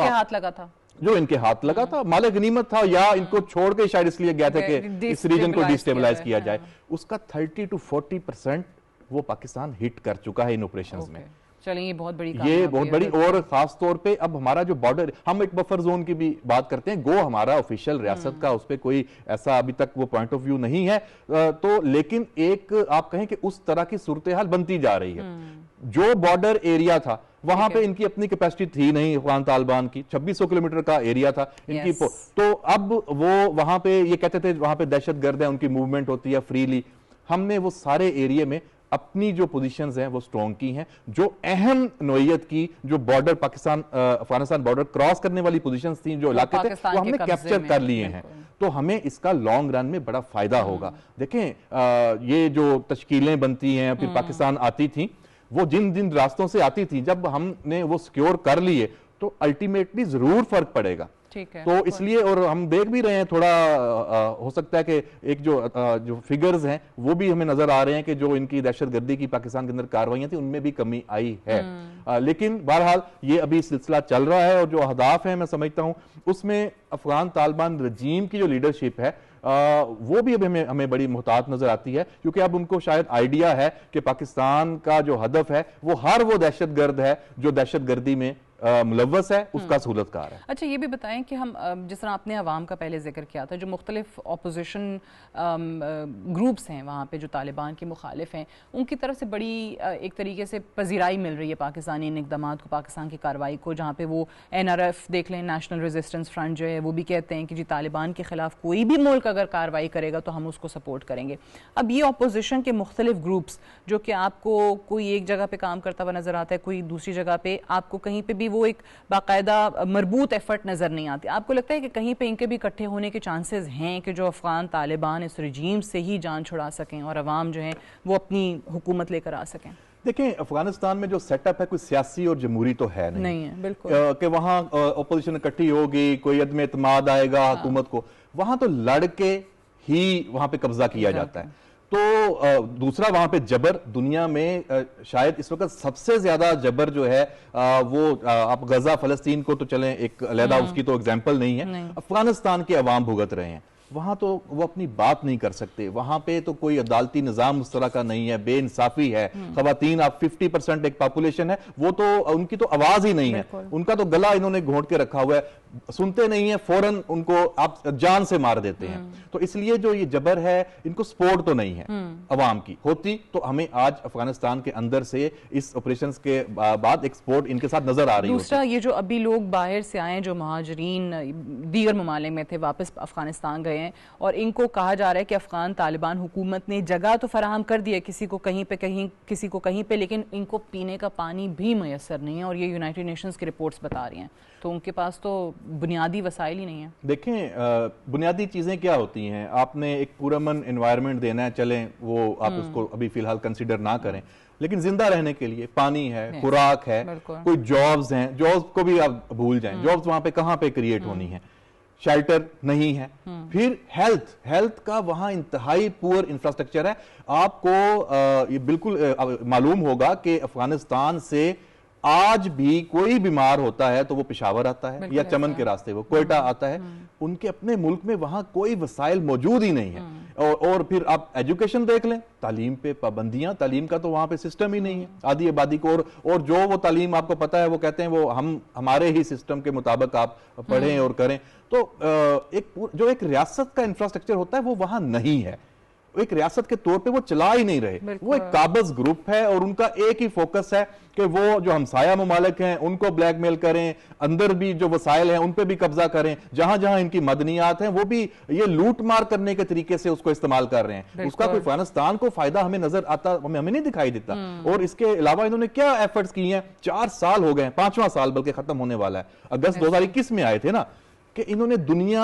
کے ہاتھ لگا تھا مال غنیمت تھا، یا ان کو چھوڑ کے شاید اس لیے گئے تھے کہ اس ریجن کو ڈیسٹیبلائز کیا جائے. اس کا 30 to 40% وہ پاکستان ہٹ کر چکا ہے ان آپریشنز میں. چلیں یہ بہت بڑی اور خاص طور پہ اب ہمارا جو بارڈر، ہم ایک بفر زون کی بھی بات کرتے ہیں، گو ہمارا آفیشیل ریاست کا اس پہ کوئی ایسا ابھی تک وہ پوائنٹ آف ویو نہیں ہے تو لیکن ایک آپ کہیں کہ اس طرح کی صورتحال بنتی جا رہی ہے. جو بارڈر ایریا تھا وہاں پہ ان کی اپنی کیپیسٹی تھی نہیں، افغان طالبان کی 2600 کلومیٹر کا ایریا تھا ان کی، تو اب وہ وہاں پہ یہ کہتے تھے وہاں پہ دہشت گرد ہے، ان کی موومنٹ ہوتی ہے فریلی. ہم نے وہ سارے ایریے میں اپنی جو پوزیشنز ہیں وہ سٹرونگ کی ہیں. جو اہم نوعیت کی جو border Pakistan Afghanistan border cross کرنے والی پوزیشنز تھیں، جو علاقے تھے، وہ ہم نے کیپچر کر لیے ہیں. تو ہمیں اس کا لانگ رن میں بڑا فائدہ ہوگا. دیکھیں یہ جو تشکیلیں بنتی ہیں پھر پاکستان آتی تھیں، وہ جن راستوں سے آتی تھیں، جب ہم نے وہ سیکیور کر لیے تو الٹیمیٹلی ضرور فرق پڑے گا. تو اس لیے اور ہم دیکھ بھی رہے ہیں تھوڑا ہو سکتا ہے کہ ایک جو فگرز ہیں وہ بھی ہمیں نظر آ رہے ہیں کہ جو ان کی دہشت گردی کی پاکستان کے اندر کارروائیاں تھیں ان میں بھی کمی آئی ہے. لیکن بہرحال یہ ابھی سلسلہ چل رہا ہے اور جو اہداف ہیں میں سمجھتا ہوں اس میں افغان طالبان رجیم کی جو لیڈرشپ ہے وہ بھی اب ہمیں بڑی محتاط نظر آتی ہے، کیونکہ اب ان کو شاید آئیڈیا ہے کہ پاکستان کا جو ہدف ہے وہ ہر وہ دہشت گرد ہے جو دہشت گردی میں ملوث ہے، اس کا سہولت کار ہے. اچھا یہ بھی بتائیں کہ ہم جس طرح آپ نے عوام کا پہلے ذکر کیا تھا، جو مختلف اپوزیشن گروپس ہیں وہاں پہ جو طالبان کے مخالف ہیں، ان کی طرف سے بڑی ایک طریقے سے پذیرائی مل رہی ہے پاکستانی ان اقدامات کو، پاکستان کی کارروائی کو، جہاں پہ وہ NRF دیکھ لیں، نیشنل ریزسٹنس فرنٹ جو ہے وہ بھی کہتے ہیں کہ جی طالبان کے خلاف کوئی بھی ملک اگر کارروائی کرے گا تو ہم اس کو سپورٹ کریں گے. اب یہ اپوزیشن کے مختلف گروپس جو کہ آپ کو کوئی ایک جگہ پہ کام کرتا ہوا نظر آتا ہے، کوئی دوسری جگہ پہ، آپ کو کہیں پہ بھی وہ ایک باقاعدہ مربوط ایفرٹ نظر نہیں آتی، آپ کو لگتا ہے کہ کہیں پہ ان کے بھی اکٹھے ہونے کے چانسز ہیں کہ جو افغان طالبان اس رجیم سے ہی جان چھڑا سکیں اور عوام جو ہیں وہ اپنی حکومت لے کر آ سکیں؟ دیکھیں افغانستان میں جو سیٹ اپ ہے کوئی سیاسی اور جمہوری تو ہے نہیں ہے بالکل کہ وہاں اپوزیشن اکٹھی ہوگی، کوئی عدم اعتماد آئے گا حکومت کو. وہاں تو لڑ کے ہی وہاں پہ قبضہ کیا جاتا ہے. تو دوسرا وہاں پہ جبر، دنیا میں شاید اس وقت سب سے زیادہ جبر جو ہے وہ آپ غزہ فلسطین کو تو چلیں ایک علیحدہ اس کی تو اگزامپل نہیں ہے، افغانستان کے عوام بھگت رہے ہیں. وہاں تو وہ اپنی بات نہیں کر سکتے، وہاں پہ تو کوئی عدالتی نظام اس طرح کا نہیں ہے، بے انصافی ہے. خواتین آپ 50% ایک پاپولیشن ہے، وہ تو ان کی تو آواز ہی نہیں ہے، ان کا تو گلا انہوں نے گھونٹ کے رکھا ہوا ہے، سنتے نہیں ہیں، فوراً ان کو آپ جان سے مار دیتے ہیں. تو اس لیے جو یہ جبر ہے ان کو سپورٹ تو نہیں ہے عوام کی، ہوتی تو ہمیں آج افغانستان کے اندر سے اس آپریشنز کے بعد ایک سپورٹ ان کے ساتھ نظر آ رہی ہے. دوسرا یہ جو ابھی لوگ باہر سے آئے جو مہاجرین دیگر ممالک میں تھے واپس افغانستان گئے ہیں اور ان کو کہا جا رہا ہے کہ افغان طالبان حکومت نے جگہ تو فراہم کر دی ہے کسی کو کہیں پہ لیکن ان کو پینے کا پانی بھی میسر نہیں ہے، اور یہ یونائٹڈ نیشنز کی رپورٹس بتا رہی ہیں، تو ان کے پاس تو بنیادی وسائل ہی نہیں ہیں۔ دیکھیں بنیادی چیزیں کیا ہوتی ہیں، آپ نے ایک پرامن انوائرمنٹ دینا ہے، چلیں وہ آپ اس کو ابھی فی الحال کنسیڈر نہ کریں، لیکن زندہ رہنے کے لیے پانی ہے، خوراک ہے، کوئی جابز ہیں، جابز کو بھی آپ بھول جائیں، جابز وہاں پہ کہاں پہ کریٹ ہونی ہے، شیلٹر نہیں ہے، پھر ہیلتھ کا وہاں انتہائی پور انفراسٹرکچر ہے۔ آپ کو یہ بالکل معلوم ہوگا کہ افغانستان سے آج بھی کوئی بیمار ہوتا ہے تو وہ پشاور آتا ہے یا چمن کے راستے وہ کوئٹہ آتا ہے، ان کے اپنے ملک میں وہاں کوئی وسائل موجود ہی نہیں ہے۔ اور پھر آپ ایجوکیشن دیکھ لیں، تعلیم پہ پابندیاں، تعلیم کا تو وہاں پہ سسٹم ہی نہیں ہے آدھی آبادی کو، اور جو وہ تعلیم آپ کو پتہ ہے وہ کہتے ہیں وہ ہمارے ہی سسٹم کے مطابق آپ پڑھیں اور کریں، تو جو ایک ریاست کا انفراسٹرکچر ہوتا ہے وہ وہاں نہیں ہے، ایک ریاست کے طور پہ وہ چلا ہی نہیں رہے، وہ ایک قابض گروپ ہے اور ان کا ایک ہی فوکس ہے کہ وہ جو ہمسایہ ممالک ہیں ان کو بلیک میل کریں، اندر بھی جو وسائل ہیں ان پہ بھی قبضہ کریں، جہاں جہاں ان کی مدنیات ہیں وہ بھی یہ لوٹ مار کرنے کے طریقے سے اس کو استعمال کر رہے ہیں، اس کا کوئی افغانستان کو فائدہ ہمیں نظر آتا ہمیں نہیں دکھائی دیتا۔ اور اس کے علاوہ انہوں نے کیا ایفرٹس کی ہیں، 4 سال ہو گئے ہیں، 5واں سال بلکہ ختم ہونے والا ہے، اگست 2021 میں آئے تھے نا، کہ انہوں نے دنیا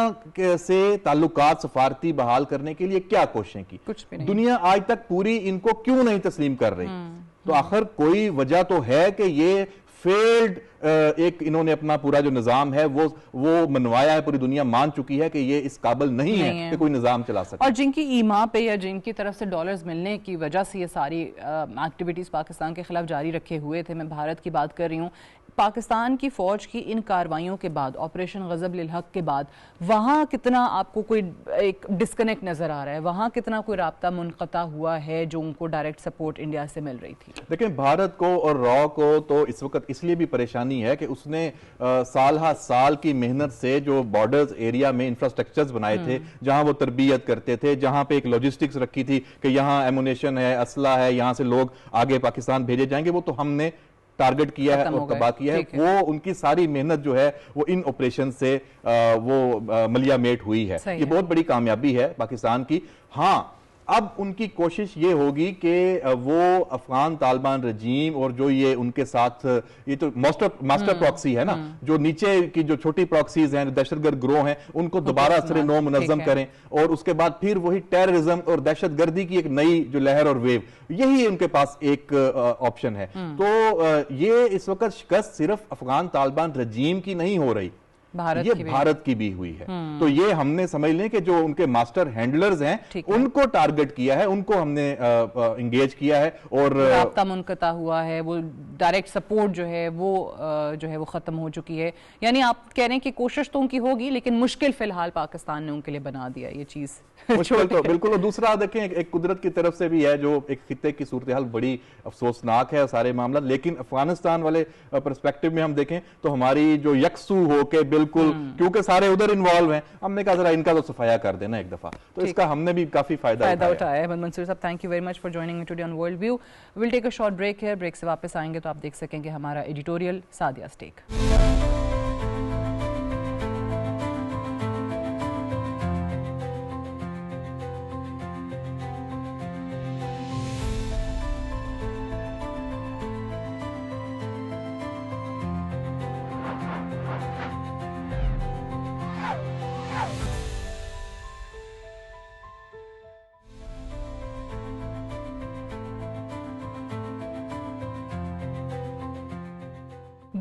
سے تعلقات سفارتی بحال کرنے کے لیے کیا کوششیں کی، دنیا آج تک پوری ان کو کیوں نہیں تسلیم کر رہی، تو آخر کوئی وجہ تو ہے کہ یہ فیلڈ ایک انہوں نے اپنا پورا جو نظام ہے وہ منوایا ہے، پوری دنیا مان چکی ہے کہ یہ اس قابل نہیں ہے کہ کوئی نظام چلا سکے، اور جن کی ایما پہ یا جن کی طرف سے ڈالرز ملنے کی وجہ سے یہ ساری ایکٹیویٹیز پاکستان کے خلاف جاری رکھے ہوئے تھے، میں بھارت کی بات کر رہی ہوں، پاکستان کی فوج کی ان کاروائیوں کے بعد، آپریشن غضب للحق کے بعد، وہاں کتنا آپ کو کوئی ایک ڈسکنیکٹ نظر آ رہا ہے، وہاں کتنا کوئی رابطہ منقطع ہوا ہے جو ان کو ڈائریکٹ سپورٹ انڈیا سے مل رہی تھی؟ لیکن بھارت کو اور را کو تو اس وقت اس لیے بھی پریشانی ہے کہ اس نے سال ہا سال کی محنت سے جو بارڈرز ایریا میں انفراسٹرکچرز بنائے تھے، جہاں وہ تربیت کرتے تھے، جہاں پہ ایک لاجسٹکس رکھی تھی کہ یہاں ایمونیشن ہے، اسلحہ ہے، یہاں سے لوگ آگے پاکستان بھیجے جائیں گے، وہ تو ہم نے ٹارگٹ کیا ہے اور تباہ کیا ہے، وہ ان کی ساری محنت جو ہے وہ ان آپریشن سے وہ ملیا میٹ ہوئی ہے، یہ بہت بڑی کامیابی ہے پاکستان کی۔ ہاں اب ان کی کوشش یہ ہوگی کہ وہ افغان طالبان رجیم اور جو یہ ان کے ساتھ یہ تو ماسٹر پراکسی ہے نا، جو نیچے کی جو چھوٹی پراکسیز ہیں، دہشت گرد گروہ ہیں، ان کو دوبارہ اثر نو منظم کریں، اور اس کے بعد پھر وہی ٹیررزم اور دہشت گردی کی ایک نئی جو لہر اور ویو، یہی ان کے پاس ایک آپشن ہے۔ تو یہ اس وقت شکست صرف افغان طالبان رجیم کی نہیں ہو رہی، یہ بھارت کی بھی ہوئی ہے، تو یہ ہم نے سمجھ لیں کہ جو ان کے ماسٹر ہینڈلرز ہیں ان کو ٹارگٹ کیا ہے، ان کو ہم نے انگیج کیا ہے، اور رابطہ منقطع ہوا ہے، وہ ڈائریکٹ سپورٹ جو ہے وہ ختم ہو چکی ہے، یعنی آپ کہہ رہے ہیں کہ کوشش تو ان کی ہوگی لیکن مشکل فی الحال پاکستان نے ان کے لیے بنا دیا یہ چیز، مشکل تو بالکل۔ اور دوسرا دیکھیں ایک قدرت کی طرف سے بھی ہے جو ایک خطے کی صورتحال بڑی افسوسناک ہے سارے معاملات، لیکن افغانستان والے پرسپیکٹو میں ہم دیکھیں تو ہماری جو یکسو ہو کے بالکل، کیونکہ سارے ادھر انوالو ہیں، ہم نے کہا ذرا ان کا تو صفایا کر دینا ایک دفعہ، تو اس کا ہم نے بھی کافی فائدہ اٹھایا ہے۔ احمد منصور صاحب، thank you very much for joining me today on World View. We'll take a short break ہے، بریک سے واپس آئیں گے تو آپ دیکھ سکیں گے ہمارا ایڈیٹوریل سعدیہ سٹیک۔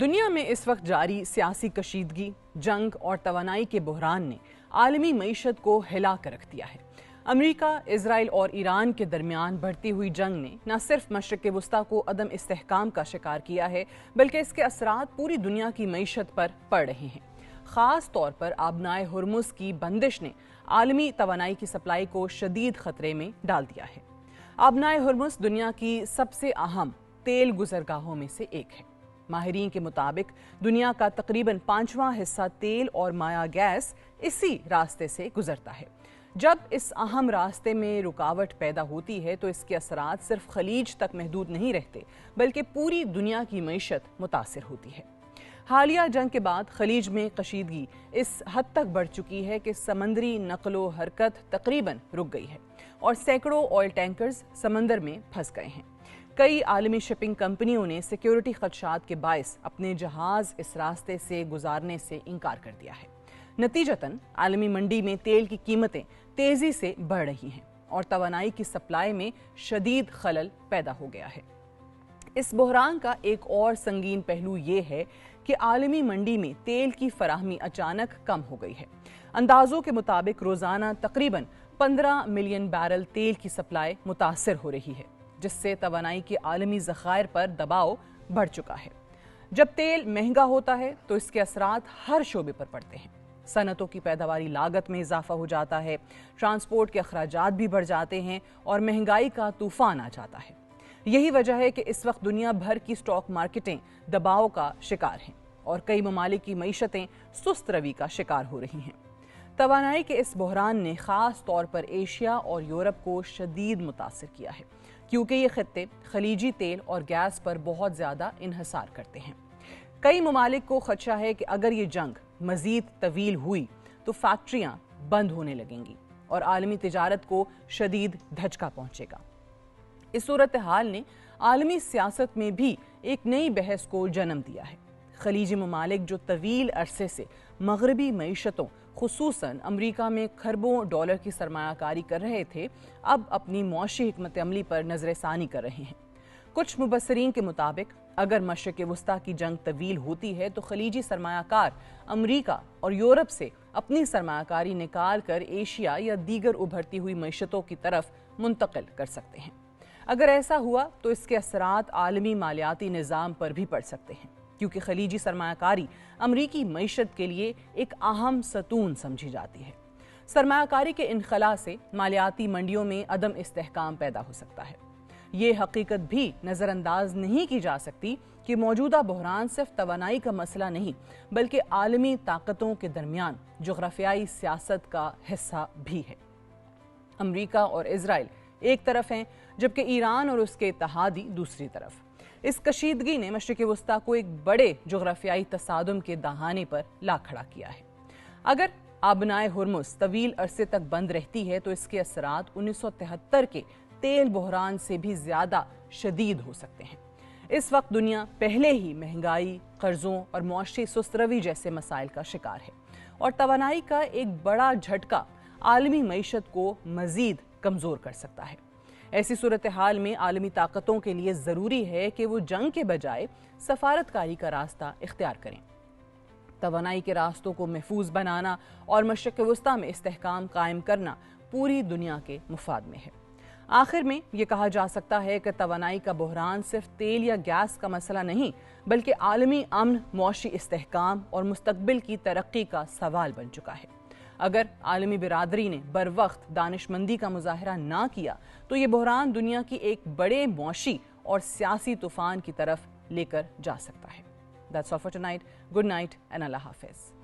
دنیا میں اس وقت جاری سیاسی کشیدگی، جنگ اور توانائی کے بحران نے عالمی معیشت کو ہلا کر رکھ دیا ہے۔ امریکہ، اسرائیل اور ایران کے درمیان بڑھتی ہوئی جنگ نے نہ صرف مشرق وسطیٰ کو عدم استحکام کا شکار کیا ہے، بلکہ اس کے اثرات پوری دنیا کی معیشت پر پڑ رہے ہیں۔ خاص طور پر آبنائے ہرمز کی بندش نے عالمی توانائی کی سپلائی کو شدید خطرے میں ڈال دیا ہے۔ آبنائے ہرمز دنیا کی سب سے اہم تیل گزرگاہوں میں سے ایک ہے۔ ماہرین کے مطابق دنیا کا تقریباً 5واں حصہ تیل اور مائع گیس اسی راستے سے گزرتا ہے۔ جب اس اہم راستے میں رکاوٹ پیدا ہوتی ہے تو اس کے اثرات صرف خلیج تک محدود نہیں رہتے، بلکہ پوری دنیا کی معیشت متاثر ہوتی ہے۔ حالیہ جنگ کے بعد خلیج میں کشیدگی اس حد تک بڑھ چکی ہے کہ سمندری نقل و حرکت تقریباً رک گئی ہے اور سینکڑوں آئل ٹینکرز سمندر میں پھنس گئے ہیں۔ کئی عالمی شپنگ کمپنیوں نے سیکیورٹی خدشات کے باعث اپنے جہاز اس راستے سے گزارنے سے انکار کر دیا ہے۔ نتیجتاً عالمی منڈی میں تیل کی قیمتیں تیزی سے بڑھ رہی ہیں اور توانائی کی سپلائی میں شدید خلل پیدا ہو گیا ہے۔ اس بحران کا ایک اور سنگین پہلو یہ ہے کہ عالمی منڈی میں تیل کی فراہمی اچانک کم ہو گئی ہے۔ اندازوں کے مطابق روزانہ تقریباً 15 ملین بیرل تیل کی سپلائی متاثر ہو رہی ہے، جس سے توانائی کے عالمی ذخائر پر دباؤ بڑھ چکا ہے۔ جب تیل مہنگا ہوتا ہے تو اس کے اثرات ہر شعبے پر پڑتے ہیں۔ صنعتوں کی پیداواری لاگت میں اضافہ ہو جاتا ہے، ٹرانسپورٹ کے اخراجات بھی بڑھ جاتے ہیں اور مہنگائی کا طوفان آ جاتا ہے۔ یہی وجہ ہے کہ اس وقت دنیا بھر کی سٹاک مارکیٹیں دباؤ کا شکار ہیں اور کئی ممالک کی معیشتیں سست روی کا شکار ہو رہی ہیں۔ توانائی کے اس بحران نے خاص طور پر ایشیا اور یورپ کو شدید متاثر کیا ہے، کیونکہ یہ خطے خلیجی تیل اور گیس پر بہت زیادہ انحصار کرتے ہیں۔ کئی ممالک کو خدشہ ہے کہ اگر یہ جنگ مزید طویل ہوئی تو فیکٹریاں بند ہونے لگیں گی اور عالمی تجارت کو شدید دھچکا پہنچے گا۔ اس صورتحال نے عالمی سیاست میں بھی ایک نئی بحث کو جنم دیا ہے۔ خلیجی ممالک جو طویل عرصے سے مغربی معیشتوں خصوصاً امریکہ میں کھربوں ڈالر کی سرمایہ کاری کر رہے تھے، اب اپنی معاشی حکمت عملی پر نظر ثانی کر رہے ہیں۔ کچھ مبصرین کے مطابق اگر مشرق وسطیٰ کی جنگ طویل ہوتی ہے تو خلیجی سرمایہ کار امریکہ اور یورپ سے اپنی سرمایہ کاری نکال کر ایشیا یا دیگر ابھرتی ہوئی معیشتوں کی طرف منتقل کر سکتے ہیں۔ اگر ایسا ہوا تو اس کے اثرات عالمی مالیاتی نظام پر بھی پڑ سکتے ہیں، کیونکہ خلیجی سرمایہ کاری امریکی معیشت کے لیے ایک اہم ستون سمجھی جاتی ہے۔ سرمایہ کاری کے انخلاء سے مالیاتی منڈیوں میں عدم استحکام پیدا ہو سکتا ہے۔ یہ حقیقت بھی نظر انداز نہیں کی جا سکتی کہ موجودہ بحران صرف توانائی کا مسئلہ نہیں بلکہ عالمی طاقتوں کے درمیان جغرافیائی سیاست کا حصہ بھی ہے۔ امریکہ اور اسرائیل ایک طرف ہیں جبکہ ایران اور اس کے اتحادی دوسری طرف۔ اس کشیدگی نے مشرق وسطیٰ کو ایک بڑے جغرافیائی تصادم کے دہانے پر لا کھڑا کیا ہے۔ اگر آبنائے ہرمز طویل عرصے تک بند رہتی ہے تو اس کے اثرات 1973 کے تیل بحران سے بھی زیادہ شدید ہو سکتے ہیں۔ اس وقت دنیا پہلے ہی مہنگائی، قرضوں اور معاشی سست روی جیسے مسائل کا شکار ہے اور توانائی کا ایک بڑا جھٹکا عالمی معیشت کو مزید کمزور کر سکتا ہے۔ ایسی صورتحال میں عالمی طاقتوں کے لیے ضروری ہے کہ وہ جنگ کے بجائے سفارتکاری کا راستہ اختیار کریں۔ توانائی کے راستوں کو محفوظ بنانا اور مشرق وسطیٰ میں استحکام قائم کرنا پوری دنیا کے مفاد میں ہے۔ آخر میں یہ کہا جا سکتا ہے کہ توانائی کا بحران صرف تیل یا گیس کا مسئلہ نہیں بلکہ عالمی امن، معاشی استحکام اور مستقبل کی ترقی کا سوال بن چکا ہے۔ اگر عالمی برادری نے بر وقت دانش مندی کا مظاہرہ نہ کیا تو یہ بحران دنیا کی ایک بڑے معاشی اور سیاسی طوفان کی طرف لے کر جا سکتا ہے۔ That's all for tonight. Good night and Allah Hafiz.